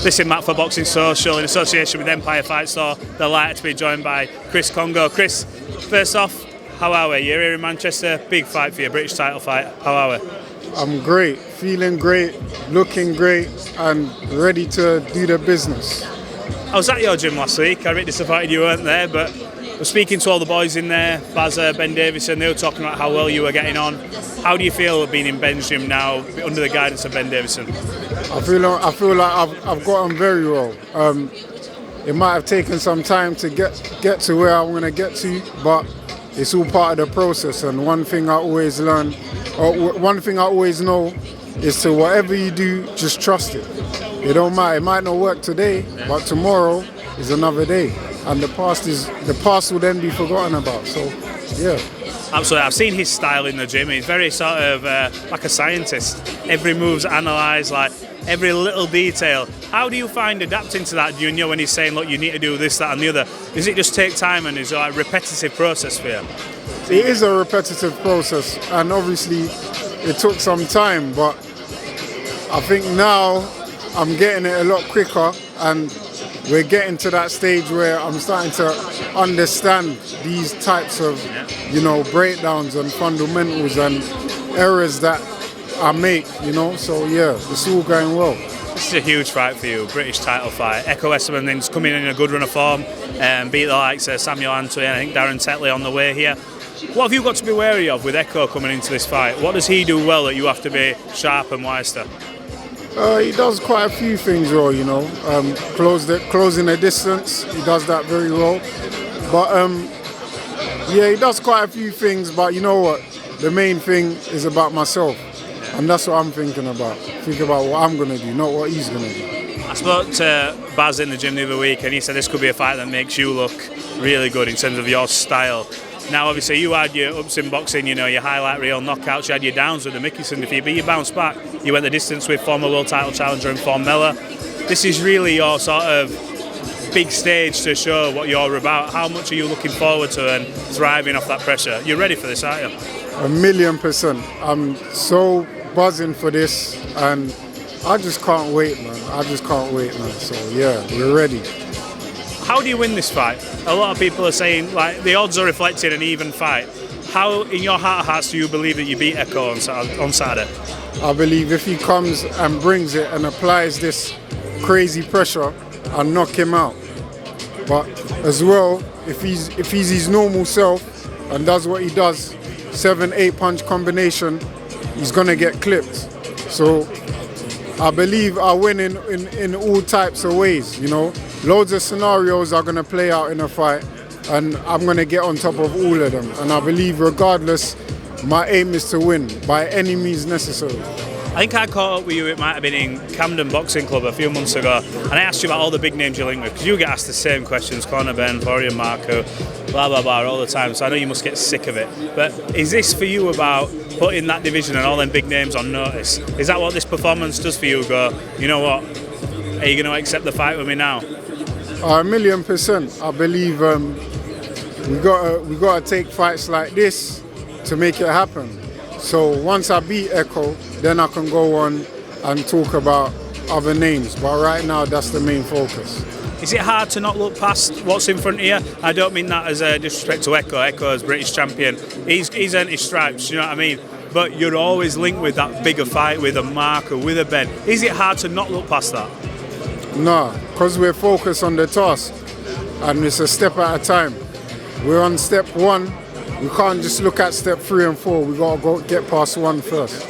This is Matt for Boxing Social in association with Empire Fight Store. Delighted to be joined by Chris Kongo. Chris, first off, how are we? You're here in Manchester, big fight for your British title fight. How are we? I'm great, feeling great, looking great, and ready to do the business. I was at your gym last week. I'm a bit disappointed you weren't there, but I was speaking to all the boys in there, Ben Davison. They were talking about how well you were getting on. How do you feel being in Ben's gym now, under the guidance of Ben Davison? I feel like I've gotten very well. It might have taken some time to get to where I'm going to get to, but it's all part of the process. And one thing I always learn, or one thing I always know, is to whatever you do, just trust it. It don't matter. It might not work today, but tomorrow is another day, and the past will then be forgotten about. So, yeah. Absolutely. I've seen his style in the gym. He's very sort of like a scientist. Every move's analysed, like every little detail. How do you find adapting to that? Do you know when he's saying, look, you need to do this, that and the other? Does it just take time and is it like a repetitive process for you? It is a repetitive process, and obviously it took some time, but I think now I'm getting it a lot quicker, and we're getting to that stage where I'm starting to understand these types of, breakdowns and fundamentals and errors that I make, So yeah, it's all going well. This is a huge fight for you, British title fight. Ekow Essuman then's coming in a good run of form, beat the likes of Samuel Antoine, I think Darren Tetley on the way here. What have you got to be wary of with Ekow coming into this fight? What does he do well that you have to be sharp and wise to? He does quite a few things well, closing the distance. He does that very well. But he does quite a few things. But you know what? The main thing is about myself, and that's what I'm thinking about. Think about what I'm gonna do, not what he's gonna do. I spoke to Baz in the gym the other week, and he said this could be a fight that makes you look really good in terms of your style. Now, obviously, you had your ups in boxing, your highlight reel knockouts, you had your downs with the Mickelson defeat, but you bounced back. You went the distance with former world title challenger and Formella. This is really your sort of big stage to show what you're about. How much are you looking forward to and thriving off that pressure? You're ready for this, aren't you? 1,000,000%. I'm so buzzing for this, and I just can't wait, man. So, yeah, we're ready. How do you win this fight? A lot of people are saying like the odds are reflecting an even fight. How, in your heart of hearts, do you believe that you beat Ekow on Saturday? I believe if he comes and brings it and applies this crazy pressure, I'll knock him out. But as well, if he's his normal self and does what he does, 7-8 punch combination, he's gonna get clipped. So I believe I win in all types of ways, Loads of scenarios are going to play out in a fight, and I'm going to get on top of all of them. And I believe regardless, my aim is to win by any means necessary. I think I caught up with you, it might have been in Camden Boxing Club a few months ago, and I asked you about all the big names you link with, because you get asked the same questions, Conor Ben, Florian Marco, blah, blah, blah, all the time, so I know you must get sick of it. But is this for you about putting that division and all them big names on notice? Is that what this performance does for you? Go, you know what, are you going to accept the fight with me now? 1,000,000%. I believe we gotta take fights like this to make it happen. So once I beat Ekow, then I can go on and talk about other names. But right now, that's the main focus. Is it hard to not look past what's in front of you? I don't mean that as a disrespect to Ekow. Ekow is British champion. He's earned his stripes, you know what I mean? But you're always linked with that bigger fight with a Mark or with a Ben. Is it hard to not look past that? No, because we're focused on the task, and it's a step at a time. We're on step 1. We can't just look at step 3 and 4. We gotta go get past 1 first.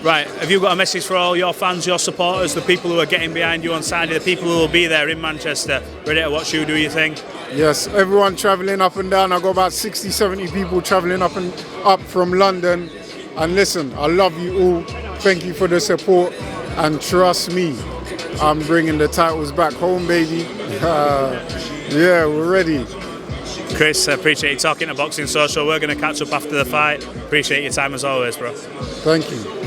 Right, have you got a message for all your fans, your supporters, the people who are getting behind you on Saturday, the people who will be there in Manchester, ready to watch you do your thing? Yes, everyone travelling up and down. I've got about 60, 70 people travelling up from London. And listen, I love you all. Thank you for the support, and trust me, I'm bringing the titles back home, baby. Yeah, we're ready. Chris, I appreciate you talking to Boxing Social. We're going to catch up after the fight. Appreciate your time as always, bro. Thank you.